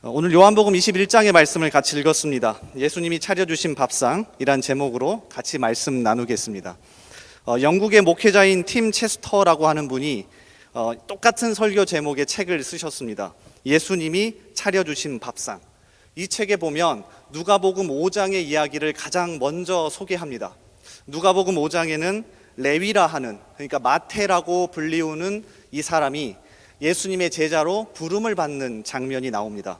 오늘 요한복음 21장의 말씀을 같이 읽었습니다. 예수님이 차려주신 밥상이란 제목으로 같이 말씀 나누겠습니다. 영국의 목회자인 팀 체스터라고 하는 분이 똑같은 설교 제목의 책을 쓰셨습니다. 예수님이 차려주신 밥상. 이 책에 보면 누가복음 5장의 이야기를 가장 먼저 소개합니다. 누가복음 5장에는 레위라 하는, 그러니까 마태라고 불리우는 이 사람이 예수님의 제자로 부름을 받는 장면이 나옵니다.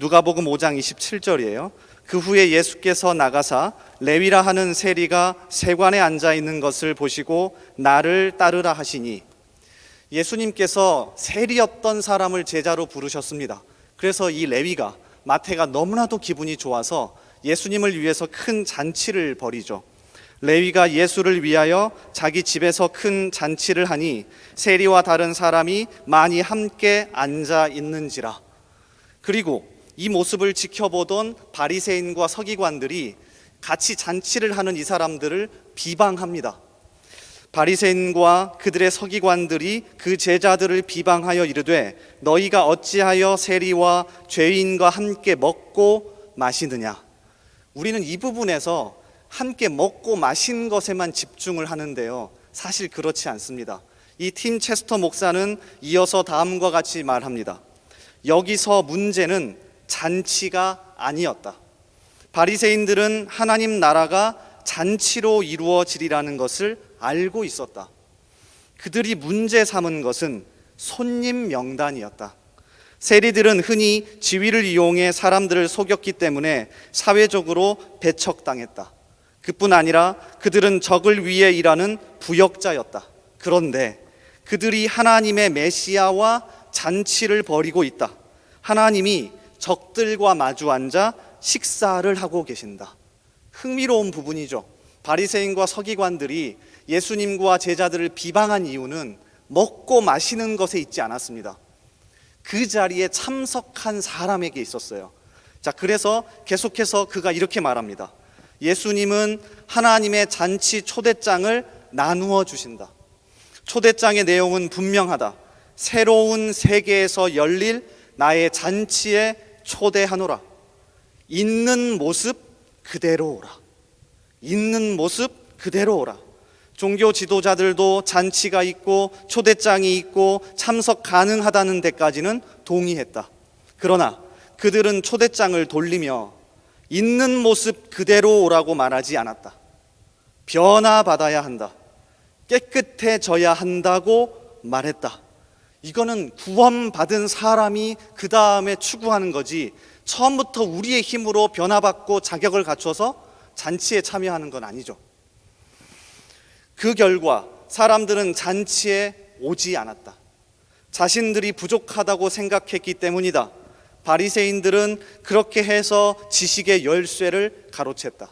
누가복음 5장 27절이에요. 그 후에 예수께서 나가사 레위라 하는 세리가 세관에 앉아 있는 것을 보시고 나를 따르라 하시니, 예수님께서 세리였던 사람을 제자로 부르셨습니다. 그래서 이 레위가, 마태가 너무나도 기분이 좋아서 예수님을 위해서 큰 잔치를 벌이죠. 레위가 예수를 위하여 자기 집에서 큰 잔치를 하니 세리와 다른 사람이 많이 함께 앉아 있는지라. 그리고 이 모습을 지켜보던 바리새인과 서기관들이 같이 잔치를 하는 이 사람들을 비방합니다. 바리새인과 그들의 서기관들이 그 제자들을 비방하여 이르되 너희가 어찌하여 세리와 죄인과 함께 먹고 마시느냐. 우리는 이 부분에서 함께 먹고 마신 것에만 집중을 하는데요, 사실 그렇지 않습니다. 이 팀 체스터 목사는 이어서 다음과 같이 말합니다. 여기서 문제는 잔치가 아니었다. 바리새인들은 하나님 나라가 잔치로 이루어지리라는 것을 알고 있었다. 그들이 문제 삼은 것은 손님 명단이었다. 세리들은 흔히 지위를 이용해 사람들을 속였기 때문에 사회적으로 배척당했다. 그뿐 아니라 그들은 적을 위해 일하는 부역자였다. 그런데 그들이 하나님의 메시아와 잔치를 벌이고 있다. 하나님이 적들과 마주 앉아 식사를 하고 계신다. 흥미로운 부분이죠. 바리새인과 서기관들이 예수님과 제자들을 비방한 이유는 먹고 마시는 것에 있지 않았습니다. 그 자리에 참석한 사람에게 있었어요. 자, 그래서 계속해서 그가 이렇게 말합니다. 예수님은 하나님의 잔치 초대장을 나누어 주신다. 초대장의 내용은 분명하다. 새로운 세계에서 열릴 나의 잔치에 초대하노라. 있는 모습 그대로 오라. 있는 모습 그대로 오라. 종교 지도자들도 잔치가 있고 초대장이 있고 참석 가능하다는 데까지는 동의했다. 그러나 그들은 초대장을 돌리며 있는 모습 그대로 오라고 말하지 않았다. 변화받아야 한다. 깨끗해져야 한다고 말했다. 이거는 구원받은 사람이 그 다음에 추구하는 거지, 처음부터 우리의 힘으로 변화받고 자격을 갖춰서 잔치에 참여하는 건 아니죠. 그 결과 사람들은 잔치에 오지 않았다. 자신들이 부족하다고 생각했기 때문이다. 바리새인들은 그렇게 해서 지식의 열쇠를 가로챘다.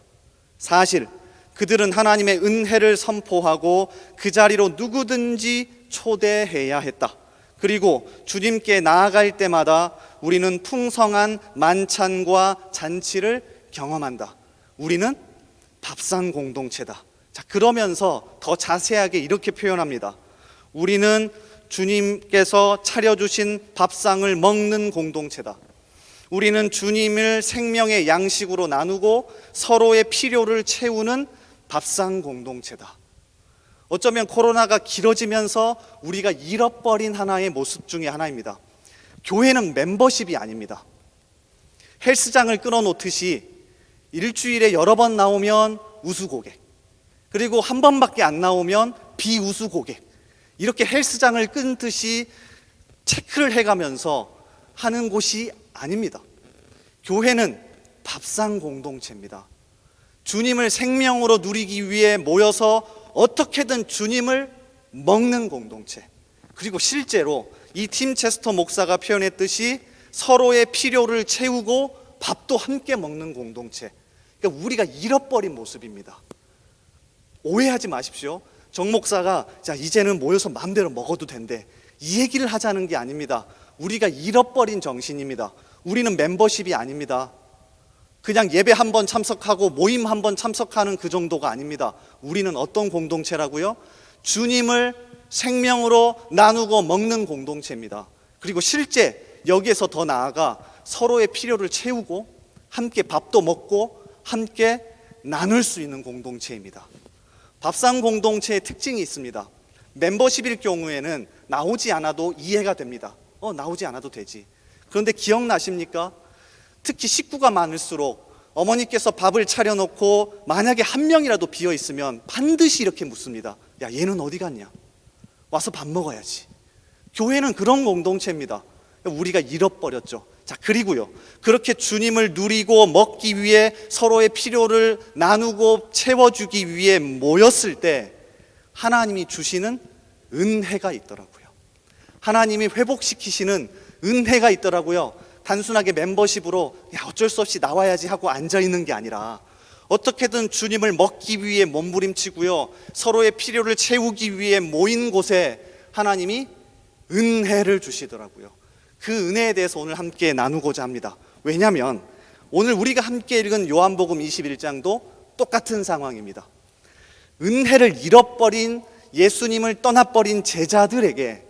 사실 그들은 하나님의 은혜를 선포하고 그 자리로 누구든지 초대해야 했다. 그리고 주님께 나아갈 때마다 우리는 풍성한 만찬과 잔치를 경험한다. 우리는 밥상 공동체다. 자, 그러면서 더 자세하게 이렇게 표현합니다. 우리는 주님께서 차려주신 밥상을 먹는 공동체다. 우리는 주님을 생명의 양식으로 나누고 서로의 필요를 채우는 밥상 공동체다. 어쩌면 코로나가 길어지면서 우리가 잃어버린 하나의 모습 중에 하나입니다. 교회는 멤버십이 아닙니다. 헬스장을 끊어놓듯이 일주일에 여러 번 나오면 우수 고객, 그리고 한 번밖에 안 나오면 비우수 고객, 이렇게 헬스장을 끊듯이 체크를 해가면서 하는 곳이 아닙니다. 교회는 밥상 공동체입니다. 주님을 생명으로 누리기 위해 모여서 어떻게든 주님을 먹는 공동체. 그리고 실제로 이 팀 체스터 목사가 표현했듯이 서로의 필요를 채우고 밥도 함께 먹는 공동체. 그러니까 우리가 잃어버린 모습입니다. 오해하지 마십시오. 정 목사가 자 이제는 모여서 마음대로 먹어도 된대, 이 얘기를 하자는 게 아닙니다. 우리가 잃어버린 정신입니다. 우리는 멤버십이 아닙니다. 그냥 예배 한 번 참석하고 모임 한 번 참석하는 그 정도가 아닙니다. 우리는 어떤 공동체라고요? 주님을 생명으로 나누고 먹는 공동체입니다. 그리고 실제 여기에서 더 나아가 서로의 필요를 채우고 함께 밥도 먹고 함께 나눌 수 있는 공동체입니다. 밥상 공동체의 특징이 있습니다. 멤버십일 경우에는 나오지 않아도 이해가 됩니다. 나오지 않아도 되지. 그런데 기억나십니까? 특히 식구가 많을수록 어머니께서 밥을 차려놓고 만약에 한 명이라도 비어 있으면 반드시 이렇게 묻습니다. 야, 얘는 어디 갔냐? 와서 밥 먹어야지. 교회는 그런 공동체입니다. 우리가 잃어버렸죠. 자, 그리고요, 그렇게 주님을 누리고 먹기 위해 서로의 필요를 나누고 채워주기 위해 모였을 때 하나님이 주시는 은혜가 있더라고요. 하나님이 회복시키시는 은혜가 있더라고요. 단순하게 멤버십으로 어쩔 수 없이 나와야지 하고 앉아있는 게 아니라 어떻게든 주님을 먹기 위해 몸부림치고요, 서로의 필요를 채우기 위해 모인 곳에 하나님이 은혜를 주시더라고요. 그 은혜에 대해서 오늘 함께 나누고자 합니다. 왜냐하면 오늘 우리가 함께 읽은 요한복음 21장도 똑같은 상황입니다. 은혜를 잃어버린, 예수님을 떠나버린 제자들에게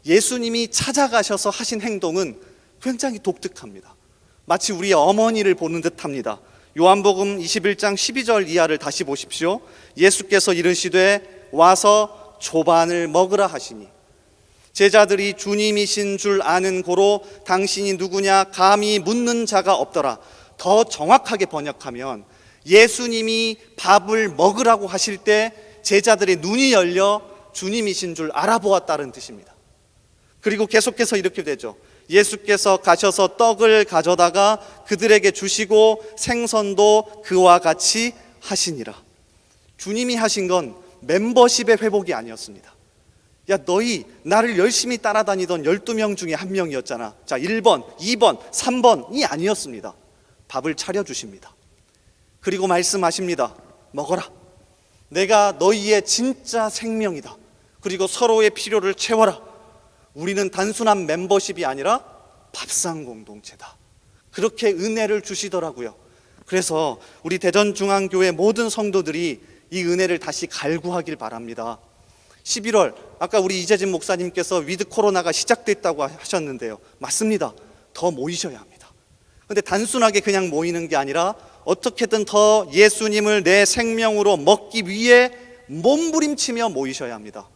예수님이 찾아가셔서 하신 행동은 굉장히 독특합니다. 마치 우리의 어머니를 보는 듯합니다. 요한복음 21장 12절 이하를 다시 보십시오. 예수께서 이르시되 와서 조반을 먹으라 하시니 제자들이 주님이신 줄 아는 고로 당신이 누구냐 감히 묻는 자가 없더라. 더 정확하게 번역하면 예수님이 밥을 먹으라고 하실 때 제자들의 눈이 열려 주님이신 줄 알아보았다는 뜻입니다. 그리고 계속해서 이렇게 되죠. 예수께서 가셔서 떡을 가져다가 그들에게 주시고 생선도 그와 같이 하시니라. 주님이 하신 건 멤버십의 회복이 아니었습니다. 야, 너희 나를 열심히 따라다니던 12명 중에 한 명이었잖아. 자, 1번, 2번, 3번이 아니었습니다. 밥을 차려주십니다. 그리고 말씀하십니다. 먹어라. 내가 너희의 진짜 생명이다. 그리고 서로의 필요를 채워라. 우리는 단순한 멤버십이 아니라 밥상 공동체다. 그렇게 은혜를 주시더라고요. 그래서 우리 대전중앙교회 모든 성도들이 이 은혜를 다시 갈구하길 바랍니다. 11월 아까 우리 이재진 목사님께서 위드 코로나가 시작됐다고 하셨는데요, 맞습니다. 더 모이셔야 합니다. 그런데 단순하게 그냥 모이는 게 아니라 어떻게든 더 예수님을 내 생명으로 먹기 위해 몸부림치며 모이셔야 합니다.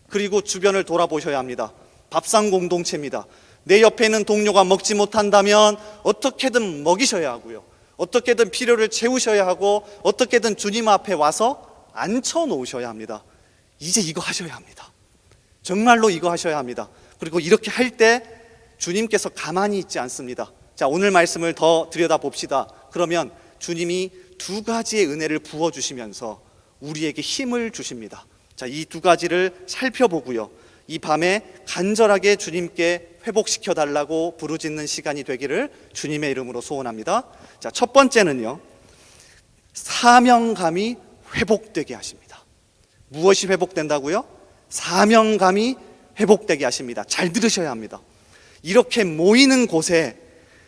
그리고 주변을 돌아보셔야 합니다. 밥상 공동체입니다. 내 옆에 있는 동료가 먹지 못한다면 어떻게든 먹이셔야 하고요, 어떻게든 필요를 채우셔야 하고, 어떻게든 주님 앞에 와서 앉혀 놓으셔야 합니다. 이제 이거 하셔야 합니다. 정말로 이거 하셔야 합니다. 그리고 이렇게 할 때 주님께서 가만히 있지 않습니다. 자, 오늘 말씀을 더 들여다봅시다. 그러면 주님이 두 가지의 은혜를 부어주시면서 우리에게 힘을 주십니다. 자, 이 두 가지를 살펴보고요, 이 밤에 간절하게 주님께 회복시켜 달라고 부르짖는 시간이 되기를 주님의 이름으로 소원합니다. 자, 첫 번째는요, 사명감이 회복되게 하십니다. 무엇이 회복된다고요? 사명감이 회복되게 하십니다. 잘 들으셔야 합니다. 이렇게 모이는 곳에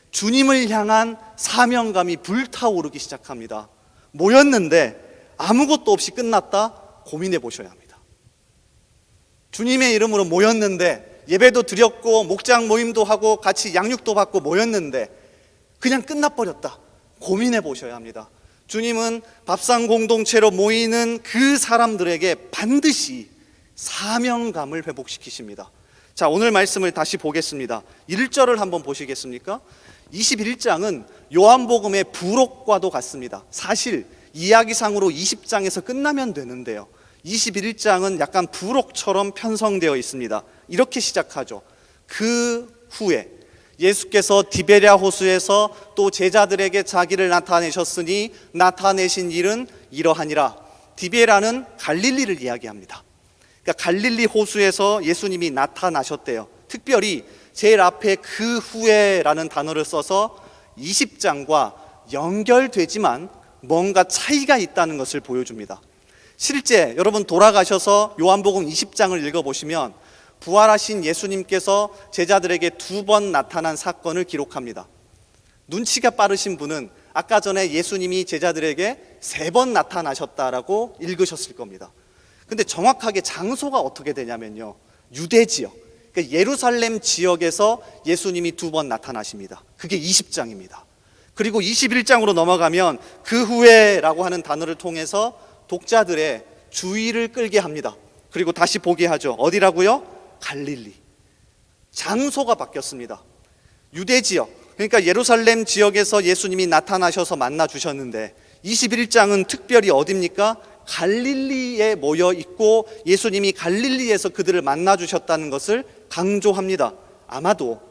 주님을 향한 사명감이 불타오르기 시작합니다. 모였는데 아무것도 없이 끝났다? 고민해 보셔야 합니다. 주님의 이름으로 모였는데 예배도 드렸고 목장 모임도 하고 같이 양육도 받고 모였는데 그냥 끝나버렸다? 고민해 보셔야 합니다. 주님은 밥상 공동체로 모이는 그 사람들에게 반드시 사명감을 회복시키십니다. 자, 오늘 말씀을 다시 보겠습니다. 1절을 한번 보시겠습니까? 21장은 요한복음의 부록과도 같습니다. 사실 이야기상으로 20장에서 끝나면 되는데요, 21장은 약간 부록처럼 편성되어 있습니다. 이렇게 시작하죠. 그 후에 예수께서 디베랴 호수에서 또 제자들에게 자기를 나타내셨으니 나타내신 일은 이러하니라. 디베라는 갈릴리를 이야기합니다. 그러니까 갈릴리 호수에서 예수님이 나타나셨대요. 특별히 제일 앞에 그 후에라는 단어를 써서 20장과 연결되지만 뭔가 차이가 있다는 것을 보여줍니다. 실제 여러분 돌아가셔서 요한복음 20장을 읽어보시면 부활하신 예수님께서 제자들에게 2번 나타난 사건을 기록합니다. 눈치가 빠르신 분은 아까 전에 예수님이 제자들에게 3번 나타나셨다라고 읽으셨을 겁니다. 근데 정확하게 장소가 어떻게 되냐면요, 유대 지역, 그러니까 예루살렘 지역에서 예수님이 두 번 나타나십니다. 그게 20장입니다. 그리고 21장으로 넘어가면 그 후에라고 하는 단어를 통해서 독자들의 주의를 끌게 합니다. 그리고 다시 보게 하죠. 어디라고요? 갈릴리. 장소가 바뀌었습니다. 유대 지역, 그러니까 예루살렘 지역에서 예수님이 나타나셔서 만나 주셨는데 21장은 특별히 어디입니까? 갈릴리에 모여 있고 예수님이 갈릴리에서 그들을 만나 주셨다는 것을 강조합니다. 아마도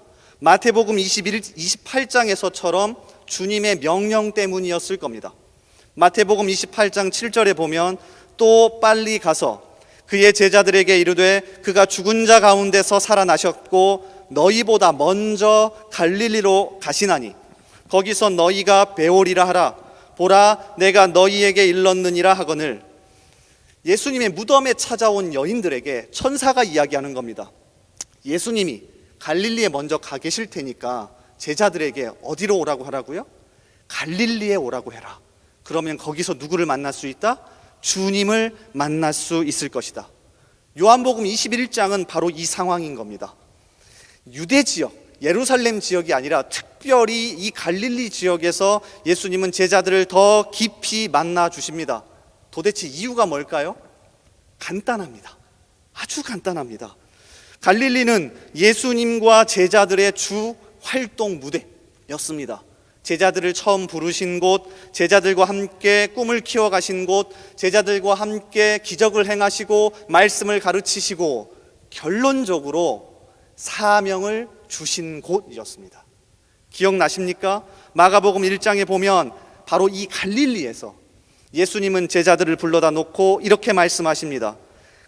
마태복음 28장에서처럼 주님의 명령 때문이었을 겁니다. 마태복음 28장 7절에 보면 또 빨리 가서 그의 제자들에게 이르되 그가 죽은 자 가운데서 살아나셨고 너희보다 먼저 갈릴리로 가시나니 거기서 너희가 배우리라 하라. 보라 내가 너희에게 일렀느니라 하거늘. 예수님의 무덤에 찾아온 여인들에게 천사가 이야기하는 겁니다. 예수님이 갈릴리에 먼저 가 계실 테니까 제자들에게 어디로 오라고 하라고요? 갈릴리에 오라고 해라. 그러면 거기서 누구를 만날 수 있다? 주님을 만날 수 있을 것이다. 요한복음 21장은 바로 이 상황인 겁니다. 유대 지역, 예루살렘 지역이 아니라 특별히 이 갈릴리 지역에서 예수님은 제자들을 더 깊이 만나 주십니다. 도대체 이유가 뭘까요? 간단합니다. 아주 간단합니다. 갈릴리는 예수님과 제자들의 주 활동 무대였습니다. 제자들을 처음 부르신 곳, 제자들과 함께 꿈을 키워가신 곳, 제자들과 함께 기적을 행하시고 말씀을 가르치시고 결론적으로 사명을 주신 곳이었습니다. 기억나십니까? 마가복음 1장에 보면 바로 이 갈릴리에서 예수님은 제자들을 불러다 놓고 이렇게 말씀하십니다.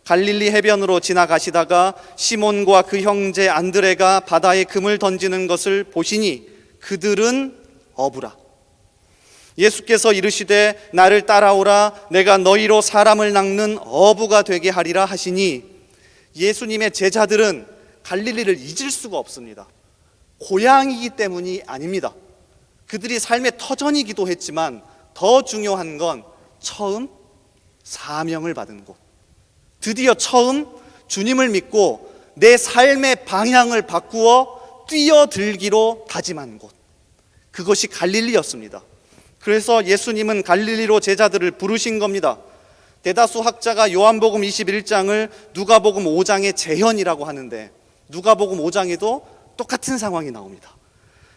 갈릴리 해변으로 지나가시다가 시몬과 그 형제 안드레가 바다에 금을 던지는 것을 보시니 그들은 어부라. 예수께서 이르시되 나를 따라오라. 내가 너희로 사람을 낚는 어부가 되게 하리라 하시니 예수님의 제자들은 갈릴리를 잊을 수가 없습니다. 고향이기 때문이 아닙니다. 그들이 삶의 터전이기도 했지만 더 중요한 건 처음 사명을 받은 곳, 드디어 처음 주님을 믿고 내 삶의 방향을 바꾸어 뛰어들기로 다짐한 곳, 그것이 갈릴리였습니다. 그래서 예수님은 갈릴리로 제자들을 부르신 겁니다. 대다수 학자가 요한복음 21장을 누가복음 5장의 재현이라고 하는데 누가복음 5장에도 똑같은 상황이 나옵니다.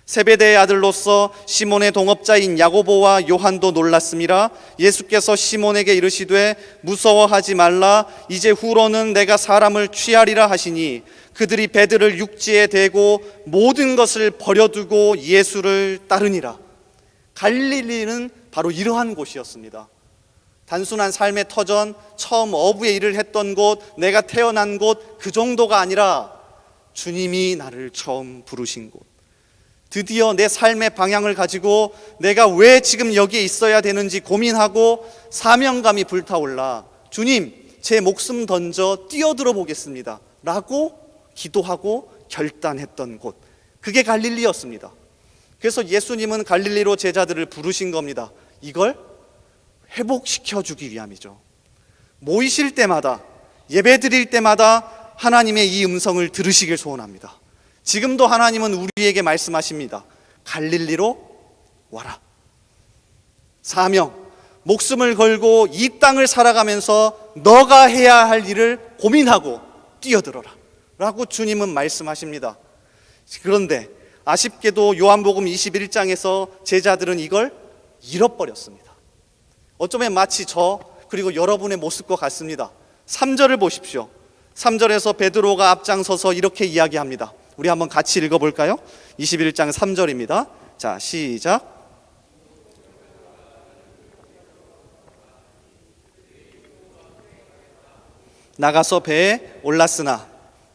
세베대의 아들로서 시몬의 동업자인 야고보와 요한도 놀랐음이라. 예수께서 시몬에게 이르시되 무서워하지 말라. 이제 후로는 내가 사람을 취하리라 하시니 그들이 배들을 육지에 대고 모든 것을 버려두고 예수를 따르니라. 갈릴리는 바로 이러한 곳이었습니다. 단순한 삶의 터전, 처음 어부의 일을 했던 곳, 내가 태어난 곳, 그 정도가 아니라 주님이 나를 처음 부르신 곳, 드디어 내 삶의 방향을 가지고 내가 왜 지금 여기에 있어야 되는지 고민하고 사명감이 불타올라 주님 제 목숨 던져 뛰어들어 보겠습니다 라고 기도하고 결단했던 곳, 그게 갈릴리였습니다. 그래서 예수님은 갈릴리로 제자들을 부르신 겁니다. 이걸 회복시켜주기 위함이죠. 모이실 때마다, 예배 드릴 때마다 하나님의 이 음성을 들으시길 소원합니다. 지금도 하나님은 우리에게 말씀하십니다. 갈릴리로 와라. 사명, 목숨을 걸고 이 땅을 살아가면서 너가 해야 할 일을 고민하고 뛰어들어라 라고 주님은 말씀하십니다. 그런데 아쉽게도 요한복음 21장에서 제자들은 이걸 잃어버렸습니다. 어쩌면 마치 저 그리고 여러분의 모습과 같습니다. 3절을 보십시오. 3절에서 베드로가 앞장서서 이렇게 이야기합니다. 우리 한번 같이 읽어볼까요? 21장 3절입니다. 자, 시작. 나가서 배에 올랐으나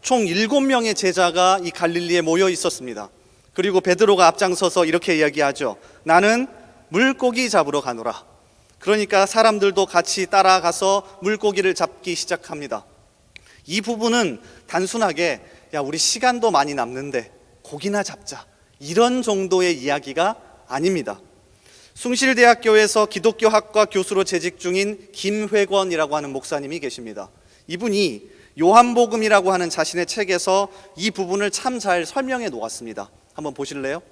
총 7명의 제자가 이 갈릴리에 모여 있었습니다. 그리고 베드로가 앞장서서 이렇게 이야기하죠. 나는 물고기 잡으러 가노라. 그러니까 사람들도 같이 따라가서 물고기를 잡기 시작합니다. 이 부분은 단순하게 야 우리 시간도 많이 남는데 고기나 잡자 이런 정도의 이야기가 아닙니다. 숭실대학교에서 기독교학과 교수로 재직 중인 김회권이라고 하는 목사님이 계십니다. 이분이 요한복음이라고 하는 자신의 책에서 이 부분을 참 잘 설명해 놓았습니다. 한번 보실래요?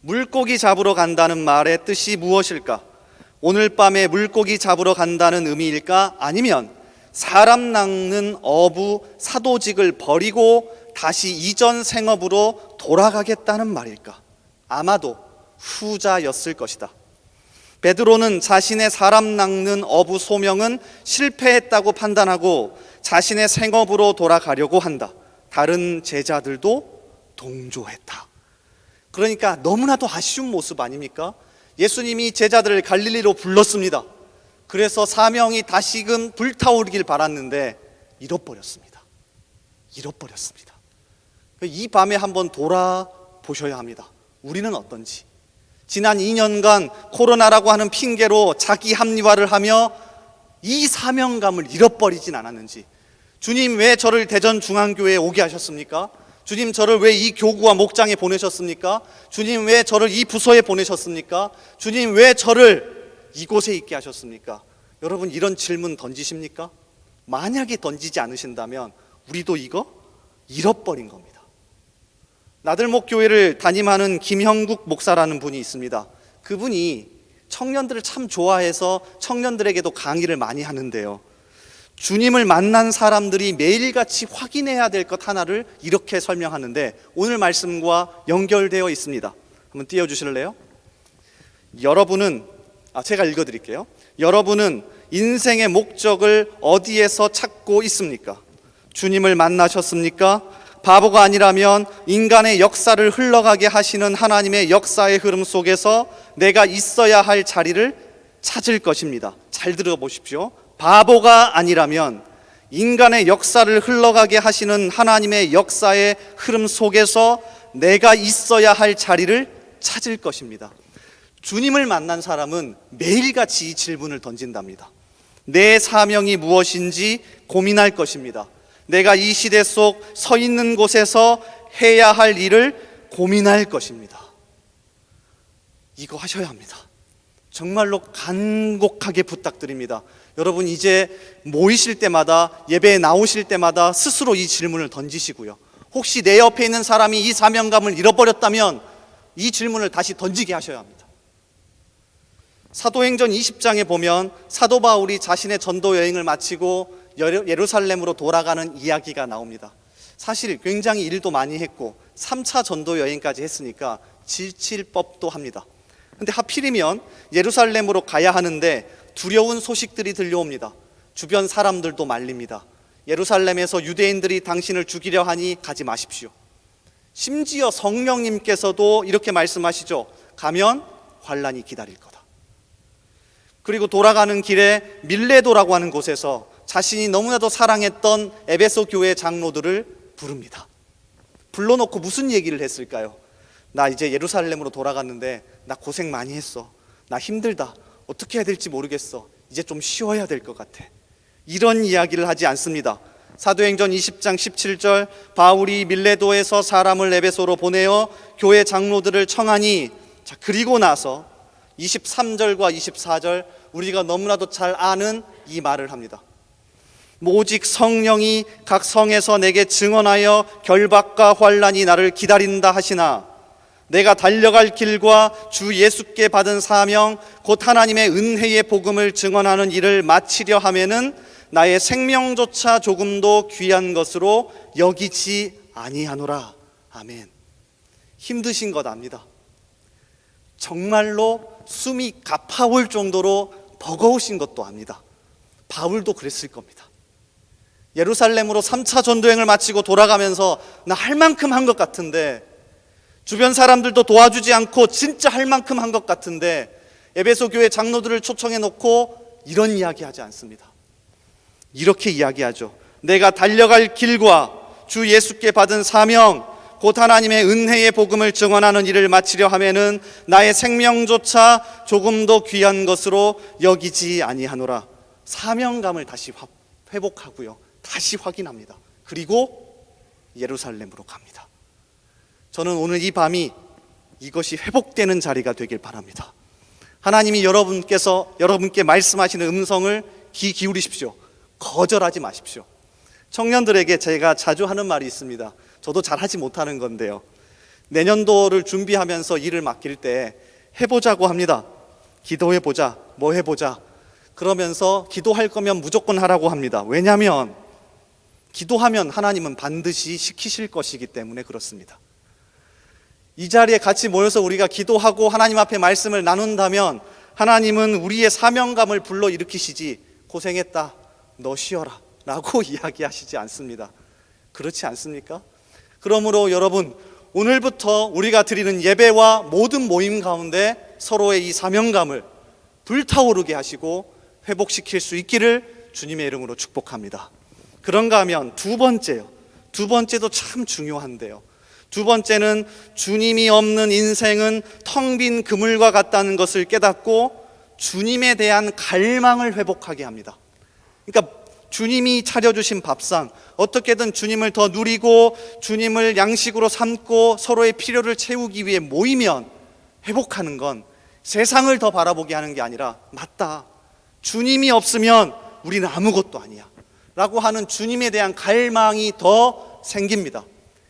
물고기 잡으러 간다는 말의 뜻이 무엇일까? 오늘 밤에 물고기 잡으러 간다는 의미일까? 아니면 사람 낚는 어부 사도직을 버리고 다시 이전 생업으로 돌아가겠다는 말일까? 아마도 후자였을 것이다. 베드로는 자신의 사람 낚는 어부 소명은 실패했다고 판단하고 자신의 생업으로 돌아가려고 한다. 다른 제자들도 동조했다. 그러니까 너무나도 아쉬운 모습 아닙니까? 예수님이 제자들을 갈릴리로 불렀습니다. 그래서 사명이 다시금 불타오르길 바랐는데 잃어버렸습니다. 이 밤에 한번 돌아보셔야 합니다. 우리는 어떤지. 지난 2년간 코로나라고 하는 핑계로 자기 합리화를 하며 이 사명감을 잃어버리진 않았는지. 주님, 왜 저를 대전중앙교회에 오게 하셨습니까? 주님, 저를 왜 이 교구와 목장에 보내셨습니까? 주님, 왜 저를 이 부서에 보내셨습니까? 주님, 왜 저를 이곳에 있게 하셨습니까? 여러분, 이런 질문 던지십니까? 만약에 던지지 않으신다면 우리도 이거 잃어버린 겁니다. 나들목 교회를 담임하는 김형국 목사라는 분이 있습니다. 그분이 청년들을 참 좋아해서 청년들에게도 강의를 많이 하는데요, 주님을 만난 사람들이 매일같이 확인해야 될 것 하나를 이렇게 설명하는데 오늘 말씀과 연결되어 있습니다. 한번 띄워주실래요? 제가 읽어드릴게요. 여러분은 인생의 목적을 어디에서 찾고 있습니까? 주님을 만나셨습니까? 바보가 아니라면 인간의 역사를 흘러가게 하시는 하나님의 역사의 흐름 속에서 내가 있어야 할 자리를 찾을 것입니다. 잘 들어보십시오. 바보가 아니라면 인간의 역사를 흘러가게 하시는 하나님의 역사의 흐름 속에서 내가 있어야 할 자리를 찾을 것입니다. 주님을 만난 사람은 매일같이 이 질문을 던진답니다. 내 사명이 무엇인지 고민할 것입니다. 내가 이 시대 속 서 있는 곳에서 해야 할 일을 고민할 것입니다. 이거 하셔야 합니다. 정말로 간곡하게 부탁드립니다. 여러분, 이제 모이실 때마다, 예배에 나오실 때마다 스스로 이 질문을 던지시고요, 혹시 내 옆에 있는 사람이 이 사명감을 잃어버렸다면 이 질문을 다시 던지게 하셔야 합니다. 사도행전 20장에 보면 사도 바울이 자신의 전도 여행을 마치고 예루살렘으로 돌아가는 이야기가 나옵니다. 사실 굉장히 일도 많이 했고 3차 전도 여행까지 했으니까 지칠 법도 합니다. 근데 하필이면 예루살렘으로 가야 하는데 두려운 소식들이 들려옵니다. 주변 사람들도 말립니다. 예루살렘에서 유대인들이 당신을 죽이려 하니 가지 마십시오. 심지어 성령님께서도 이렇게 말씀하시죠. 가면 환난이 기다릴 거다. 그리고 돌아가는 길에 밀레도라고 하는 곳에서 자신이 너무나도 사랑했던 에베소 교회 장로들을 부릅니다. 불러놓고 무슨 얘기를 했을까요? 나 이제 예루살렘으로 돌아갔는데 나 고생 많이 했어. 나 힘들다. 어떻게 해야 될지 모르겠어. 이제 좀 쉬어야 될 것 같아. 이런 이야기를 하지 않습니다. 사도행전 20장 17절, 바울이 밀레도에서 사람을 에베소로 보내어 교회 장로들을 청하니, 그리고 나서 23절과 24절, 우리가 너무나도 잘 아는 이 말을 합니다. 오직 성령이 각 성에서 내게 증언하여 결박과 환난이 나를 기다린다 하시나 내가 달려갈 길과 주 예수께 받은 사명 곧 하나님의 은혜의 복음을 증언하는 일을 마치려 하면은 나의 생명조차 조금도 귀한 것으로 여기지 아니하노라. 아멘. 힘드신 것 압니다. 정말로 숨이 가파올 정도로 버거우신 것도 압니다. 바울도 그랬을 겁니다. 예루살렘으로 3차 전도행을 마치고 돌아가면서 나 할 만큼 한 것 같은데, 주변 사람들도 도와주지 않고 진짜 할 만큼 한 것 같은데, 에베소 교회 장로들을 초청해 놓고 이런 이야기 하지 않습니다. 이렇게 이야기하죠. 내가 달려갈 길과 주 예수께 받은 사명 곧 하나님의 은혜의 복음을 증언하는 일을 마치려 하면은 나의 생명조차 조금도 귀한 것으로 여기지 아니하노라. 사명감을 다시 회복하고요, 다시 확인합니다. 그리고 예루살렘으로 갑니다. 저는 오늘 이 밤이 이것이 회복되는 자리가 되길 바랍니다. 하나님이 여러분께 말씀하시는 음성을 귀 기울이십시오. 거절하지 마십시오. 청년들에게 제가 자주 하는 말이 있습니다. 저도 잘 하지 못하는 건데요. 내년도를 준비하면서 일을 맡길 때 해보자고 합니다. 기도해보자, 뭐 해보자. 그러면서 기도할 거면 무조건 하라고 합니다. 왜냐하면 기도하면 하나님은 반드시 시키실 것이기 때문에 그렇습니다. 이 자리에 같이 모여서 우리가 기도하고 하나님 앞에 말씀을 나눈다면 하나님은 우리의 사명감을 불러일으키시지 고생했다, 너 쉬어라 라고 이야기하시지 않습니다. 그렇지 않습니까? 그러므로 여러분, 오늘부터 우리가 드리는 예배와 모든 모임 가운데 서로의 이 사명감을 불타오르게 하시고 회복시킬 수 있기를 주님의 이름으로 축복합니다. 그런가 하면 두 번째도 참 중요한데요. 두 번째는 주님이 없는 인생은 텅 빈 그물과 같다는 것을 깨닫고 주님에 대한 갈망을 회복하게 합니다. 그러니까 주님이 차려주신 밥상, 어떻게든 주님을 더 누리고 주님을 양식으로 삼고 서로의 필요를 채우기 위해 모이면 회복하는 건 세상을 더 바라보게 하는 게 아니라, 맞다, 주님이 없으면 우리는 아무것도 아니야 라고 하는 주님에 대한 갈망이 더 생깁니다.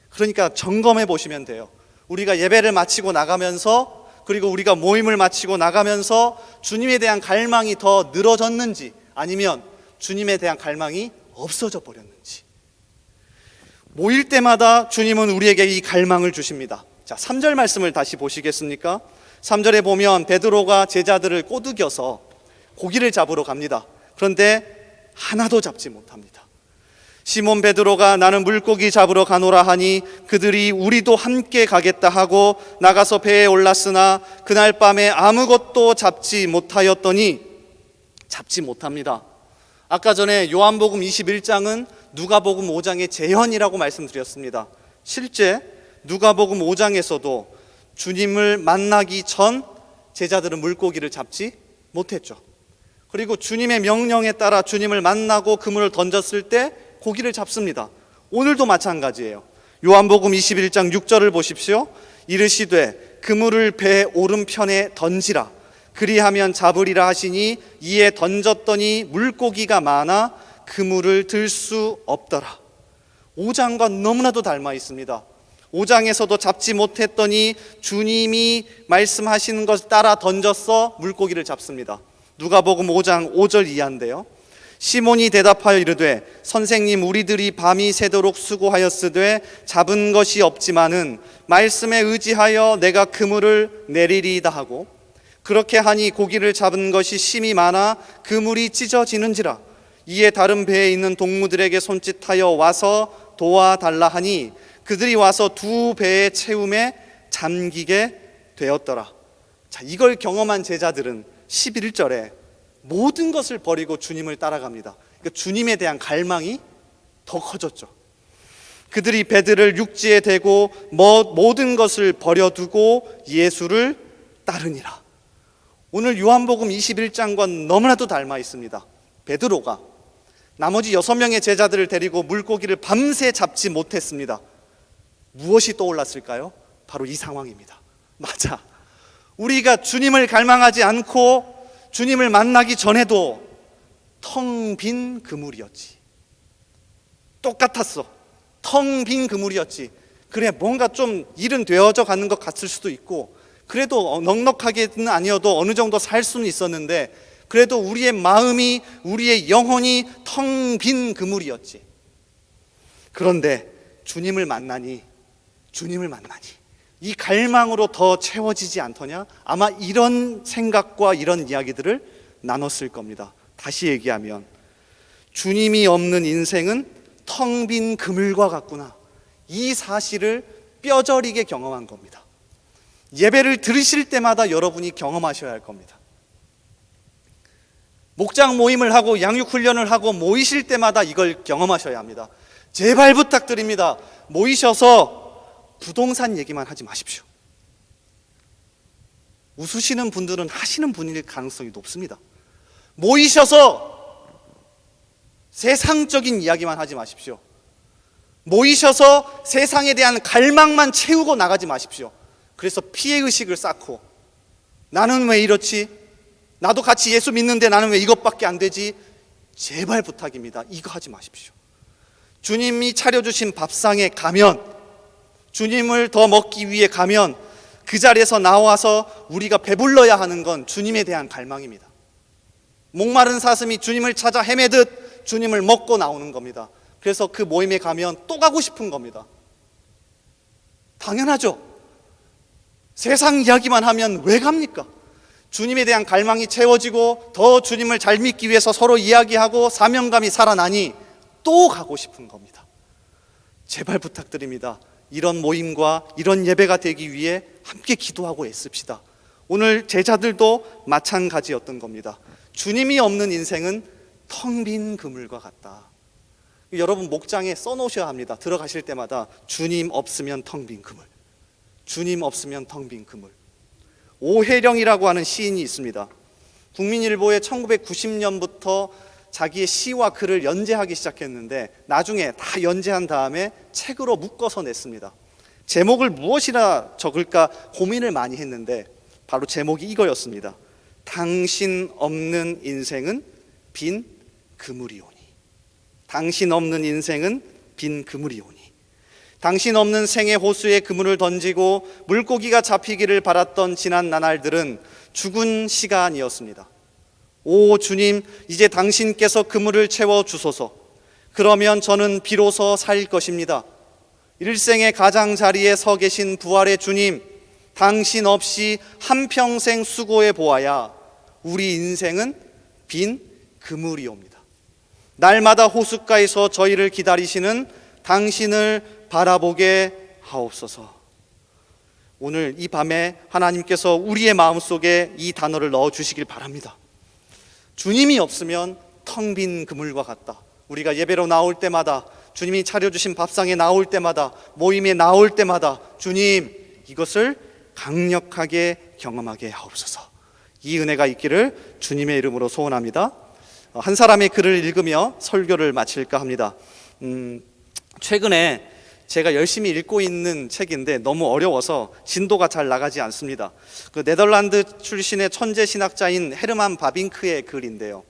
그러니까 점검해 보시면 돼요. 우리가 예배를 마치고 나가면서, 그리고 우리가 모임을 마치고 나가면서 주님에 대한 갈망이 더 늘어졌는지, 아니면 주님에 대한 갈망이 없어져 버렸는지. 모일 때마다 주님은 우리에게 이 갈망을 주십니다. 자, 3절 말씀을 다시 보시겠습니까? 3절에 보면 베드로가 제자들을 꼬드겨서 고기를 잡으러 갑니다. 그런데 하나도 잡지 못합니다. 시몬 베드로가 나는 물고기 잡으러 가노라 하니 그들이 우리도 함께 가겠다 하고 나가서 배에 올랐으나 그날 밤에 아무것도 잡지 못하였더니, 잡지 못합니다. 아까 전에 요한복음 21장은 누가복음 5장의 재현이라고 말씀드렸습니다. 실제 누가복음 5장에서도 주님을 만나기 전 제자들은 물고기를 잡지 못했죠. 그리고 주님의 명령에 따라 주님을 만나고 그물을 던졌을 때 고기를 잡습니다. 오늘도 마찬가지예요. 요한복음 21장 6절을 보십시오. 이르시되 그물을 배 오른편에 던지라 그리하면 잡으리라 하시니 이에 던졌더니 물고기가 많아 그물을 들 수 없더라. 5장과 너무나도 닮아 있습니다. 5장에서도 잡지 못했더니 주님이 말씀하시는 것을 따라 던져서 물고기를 잡습니다. 누가복음 5장 5절 이하인데요. 시몬이 대답하여 이르되 선생님, 우리들이 밤이 새도록 수고하였으되 잡은 것이 없지만은 말씀에 의지하여 내가 그물을 내리리이다 하고, 그렇게 하니 고기를 잡은 것이 심이 많아 그물이 찢어지는지라. 이에 다른 배에 있는 동무들에게 손짓하여 와서 도와달라 하니 그들이 와서 두 배의 채움에 잠기게 되었더라. 자, 이걸 경험한 제자들은 11절에 모든 것을 버리고 주님을 따라갑니다. 그러니까 주님에 대한 갈망이 더 커졌죠. 그들이 배들을 육지에 대고 모든 것을 버려두고 예수를 따르니라. 오늘 요한복음 21장과 너무나도 닮아 있습니다. 베드로가 나머지 6명의 제자들을 데리고 물고기를 밤새 잡지 못했습니다. 무엇이 떠올랐을까요? 바로 이 상황입니다. 맞아, 우리가 주님을 갈망하지 않고 주님을 만나기 전에도 텅 빈 그물이었지. 똑같았어. 텅 빈 그물이었지. 그래, 뭔가 좀 일은 되어져 가는 것 같을 수도 있고, 그래도 넉넉하게는 아니어도 어느 정도 살 수는 있었는데, 그래도 우리의 마음이, 우리의 영혼이 텅 빈 그물이었지. 그런데 주님을 만나니 이 갈망으로 더 채워지지 않더냐? 아마 이런 생각과 이런 이야기들을 나눴을 겁니다. 다시 얘기하면 주님이 없는 인생은 텅 빈 그물과 같구나, 이 사실을 뼈저리게 경험한 겁니다. 예배를 들으실 때마다 여러분이 경험하셔야 할 겁니다. 목장 모임을 하고 양육훈련을 하고 모이실 때마다 이걸 경험하셔야 합니다. 제발 부탁드립니다. 모이셔서 부동산 얘기만 하지 마십시오. 웃으시는 분들은 하시는 분일 가능성이 높습니다. 모이셔서 세상적인 이야기만 하지 마십시오. 모이셔서 세상에 대한 갈망만 채우고 나가지 마십시오. 그래서 피해의식을 쌓고, 나는 왜 이렇지? 나도 같이 예수 믿는데 나는 왜 이것밖에 안 되지? 제발 부탁입니다. 이거 하지 마십시오. 주님이 차려주신 밥상에 가면, 주님을 더 먹기 위해 가면 그 자리에서 나와서 우리가 배불러야 하는 건 주님에 대한 갈망입니다. 목마른 사슴이 주님을 찾아 헤매듯 주님을 먹고 나오는 겁니다. 그래서 그 모임에 가면 또 가고 싶은 겁니다. 당연하죠. 세상 이야기만 하면 왜 갑니까? 주님에 대한 갈망이 채워지고 더 주님을 잘 믿기 위해서 서로 이야기하고 사명감이 살아나니 또 가고 싶은 겁니다. 제발 부탁드립니다. 이런 모임과 이런 예배가 되기 위해 함께 기도하고 애씁시다. 오늘 제자들도 마찬가지였던 겁니다. 주님이 없는 인생은 텅 빈 그물과 같다. 여러분 목장에 써놓으셔야 합니다. 들어가실 때마다 주님 없으면 텅 빈 그물, 주님 없으면 텅 빈 그물. 오혜령이라고 하는 시인이 있습니다. 국민일보에 1990년부터 자기의 시와 글을 연재하기 시작했는데 나중에 다 연재한 다음에 책으로 묶어서 냈습니다. 제목을 무엇이라 적을까 고민을 많이 했는데 바로 제목이 이거였습니다. 당신 없는 인생은 빈 그물이오니. 당신 없는 인생은 빈 그물이오니. 당신 없는 생의 호수에 그물을 던지고 물고기가 잡히기를 바랐던 지난 나날들은 죽은 시간이었습니다. 오 주님, 이제 당신께서 그물을 채워주소서. 그러면 저는 비로소 살 것입니다. 일생의 가장자리에 서 계신 부활의 주님, 당신 없이 한평생 수고해 보아야 우리 인생은 빈 그물이옵니다. 날마다 호숫가에서 저희를 기다리시는 당신을 바라보게 하옵소서. 오늘 이 밤에 하나님께서 우리의 마음속에 이 단어를 넣어주시길 바랍니다. 주님이 없으면 텅 빈 그물과 같다. 우리가 예배로 나올 때마다, 주님이 차려주신 밥상에 나올 때마다, 모임에 나올 때마다 주님, 이것을 강력하게 경험하게 하옵소서. 이 은혜가 있기를 주님의 이름으로 소원합니다. 한 사람의 글을 읽으며 설교를 마칠까 합니다. 최근에 제가 열심히 읽고 있는 책인데 너무 어려워서 진도가 잘 나가지 않습니다. 그 네덜란드 출신의 천재 신학자인 헤르만 바빙크의 글인데요.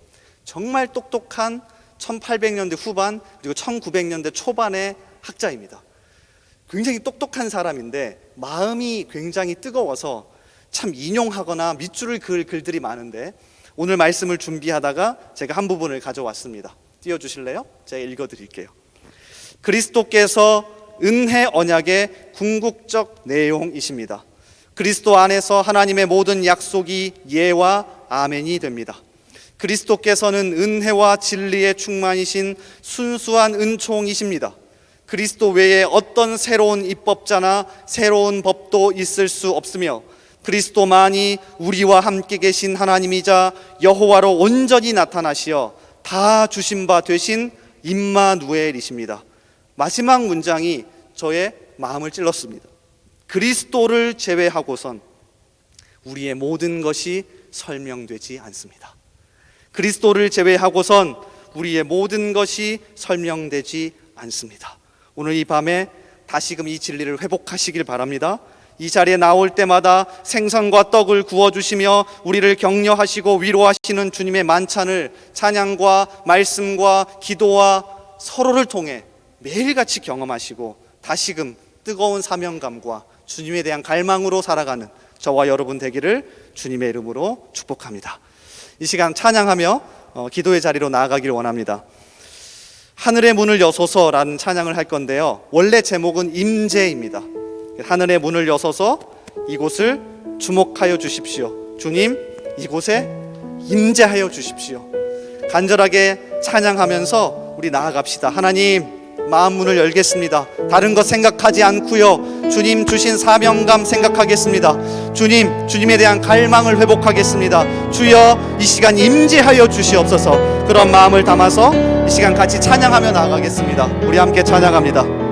정말 똑똑한 1800년대 후반 그리고 1900년대 초반의 학자입니다. 굉장히 똑똑한 사람인데 마음이 굉장히 뜨거워서 참 인용하거나 밑줄을 그을 글들이 많은데 오늘 말씀을 준비하다가 제가 한 부분을 가져왔습니다. 띄워주실래요? 제가 읽어드릴게요. 그리스도께서 은혜 언약의 궁극적 내용이십니다. 그리스도 안에서 하나님의 모든 약속이 예와 아멘이 됩니다. 그리스도께서는 은혜와 진리의 충만이신 순수한 은총이십니다. 그리스도 외에 어떤 새로운 입법자나 새로운 법도 있을 수 없으며 그리스도만이 우리와 함께 계신 하나님이자 여호와로 온전히 나타나시어 다 주신 바 되신 임마누엘이십니다. 마지막 문장이 저의 마음을 찔렀습니다. 그리스도를 제외하고선 우리의 모든 것이 설명되지 않습니다. 그리스도를 제외하고선 우리의 모든 것이 설명되지 않습니다. 오늘 이 밤에 다시금 이 진리를 회복하시길 바랍니다. 이 자리에 나올 때마다 생선과 떡을 구워주시며 우리를 격려하시고 위로하시는 주님의 만찬을 찬양과 말씀과 기도와 서로를 통해 매일같이 경험하시고 다시금 뜨거운 사명감과 주님에 대한 갈망으로 살아가는 저와 여러분 되기를 주님의 이름으로 축복합니다. 이 시간 찬양하며 기도의 자리로 나아가기를 원합니다. 하늘의 문을 여소서라는 찬양을 할 건데요, 원래 제목은 임재입니다. 하늘의 문을 여소서 이곳을 주목하여 주십시오. 주님, 이곳에 임재하여 주십시오. 간절하게 찬양하면서 우리 나아갑시다. 하나님, 마음 문을 열겠습니다. 다른 것 생각하지 않고요, 주님 주신 사명감 생각하겠습니다. 주님, 주님에 대한 갈망을 회복하겠습니다. 주여, 이 시간 임재하여 주시옵소서. 그런 마음을 담아서 이 시간 같이 찬양하며 나아가겠습니다. 우리 함께 찬양합니다.